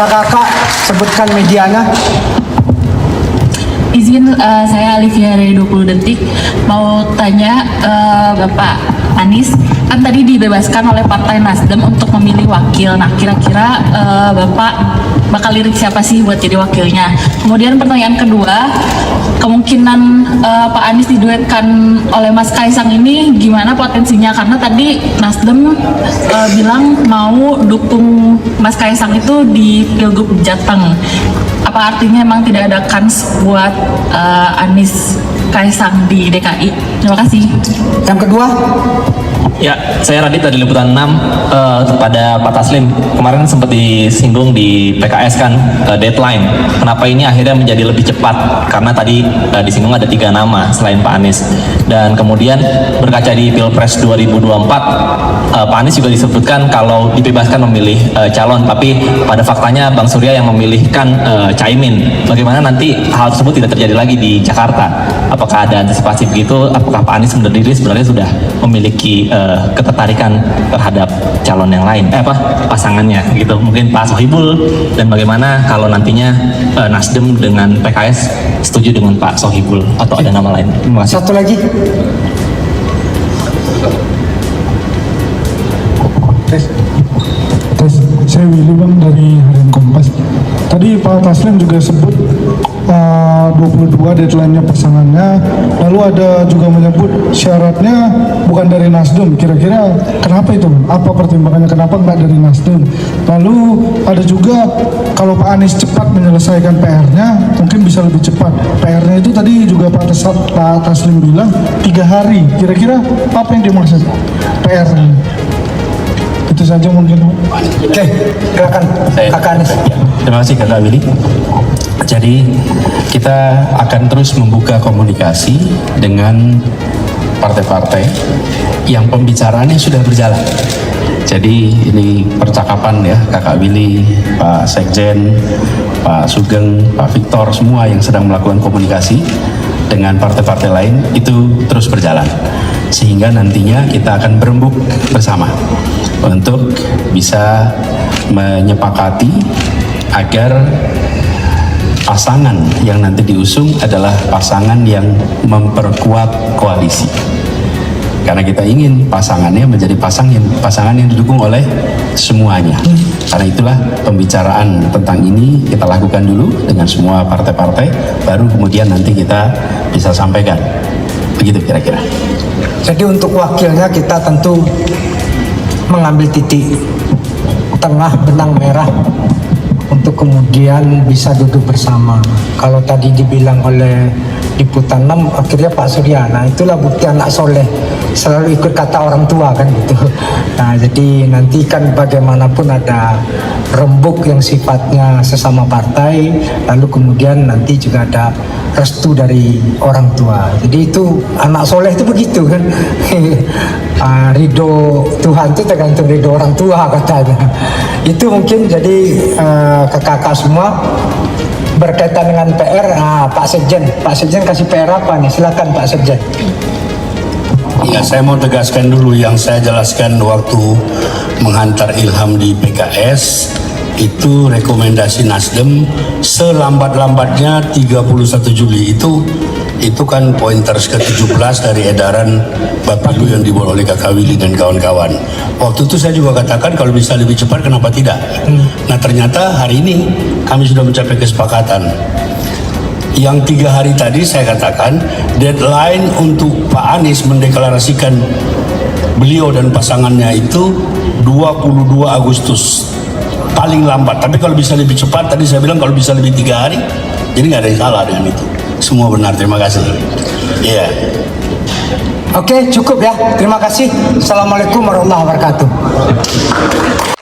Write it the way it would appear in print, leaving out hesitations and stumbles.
kakak sebutkan medianya. Izin, saya Alivia dari 20 Detik mau tanya Bapak Anies, kan tadi dibebaskan oleh Partai Nasdem untuk memilih wakil. Nah, kira-kira Bapak bakal lirik siapa sih buat jadi wakilnya? Kemudian pertanyaan kedua, kemungkinan Pak Anies diduetkan oleh Mas Kaisang ini gimana potensinya? Karena tadi Nasdem bilang mau dukung Mas Kaisang itu di Pilgub Jateng. Apa artinya emang tidak ada kans buat Anies Kaisang di DKI? Terima kasih. Yang kedua, Ya, saya Radit dari Liputan 6 kepada Pak Taslim. Kemarin sempat disinggung di PKS kan deadline. Kenapa ini akhirnya menjadi lebih cepat? Karena tadi disinggung ada 3 nama selain Pak Anies. Dan kemudian berkaca di Pilpres 2024, Pak Anies juga disebutkan kalau dibebaskan memilih calon, tapi pada faktanya Bang Surya yang memilihkan Caimin. Bagaimana nanti hal tersebut tidak terjadi lagi di Jakarta? Apakah ada antisipasi begitu? Apakah Pak Anies sendiri sebenarnya sudah memiliki ketertarikan terhadap calon yang lain, pasangannya gitu, mungkin Pak Sohibul, dan bagaimana kalau nantinya Nasdem dengan PKS setuju dengan Pak Sohibul atau ada nama lain? Terima kasih. satu lagi. Tes, saya Willy Bang dari Harian Kompas. Tadi Pak Taslim juga sebut 22 deadline-nya pasangannya, lalu ada juga menyebut syaratnya bukan dari Nasdem. Kira-kira kenapa itu? Apa pertimbangannya kenapa nggak dari Nasdem? Lalu ada juga kalau Pak Anies cepat menyelesaikan PR-nya, mungkin bisa lebih cepat. PR-nya itu tadi juga Pak Taslim bilang 3 hari. Kira-kira apa yang dimaksud PR-nya? Itu saja mungkin. Oke, silakan kakak Anies. Terima kasih Kakak Willy. Jadi kita akan terus membuka komunikasi dengan partai-partai yang pembicaraannya sudah berjalan. Jadi ini percakapan ya Kakak Willy, Pak Sekjen, Pak Sugeng, Pak Victor, semua yang sedang melakukan komunikasi dengan partai-partai lain itu terus berjalan. Sehingga nantinya kita akan berembuk bersama untuk bisa menyepakati agar pasangan yang nanti diusung adalah pasangan yang memperkuat koalisi. Karena kita ingin pasangannya menjadi pasangan yang didukung oleh semuanya. Karena itulah pembicaraan tentang ini kita lakukan dulu dengan semua partai-partai, baru kemudian nanti kita bisa sampaikan. Begitu kira-kira. Jadi untuk wakilnya kita tentu mengambil titik tengah benang merah untuk kemudian bisa duduk bersama. Kalau tadi dibilang oleh Liputan 6 akhirnya Pak Surya, nah itulah bukti anak soleh, selalu ikut kata orang tua kan gitu. Nah jadi nanti kan bagaimanapun ada rembuk yang sifatnya sesama partai, lalu kemudian nanti juga ada restu dari orang tua. Jadi itu anak soleh itu begitu kan. Ridho Tuhan itu tergantung ridho orang tua katanya. Itu mungkin jadi kakak-kakak semua berkaitan dengan PR. Pak Sekjen kasih PR apa nih? Silakan Pak Sekjen. Ya, saya mau tegaskan dulu yang saya jelaskan waktu menghantar Ilham di PKS. Itu rekomendasi Nasdem selambat-lambatnya 31 Juli itu kan pointers ke-17 dari edaran Bapilu yang dibuat oleh Kakak Willy dan kawan-kawan. Waktu itu saya juga katakan kalau bisa lebih cepat kenapa tidak. Nah ternyata hari ini kami sudah mencapai kesepakatan. Yang 3 hari tadi saya katakan deadline untuk Pak Anies mendeklarasikan beliau dan pasangannya itu 22 Agustus paling lambat. Tapi kalau bisa lebih cepat, tadi saya bilang kalau bisa lebih 3 hari, jadi nggak ada yang salah dengan itu. Semua benar, terima kasih. Iya. Oke, cukup ya. Terima kasih. Assalamualaikum warahmatullahi wabarakatuh.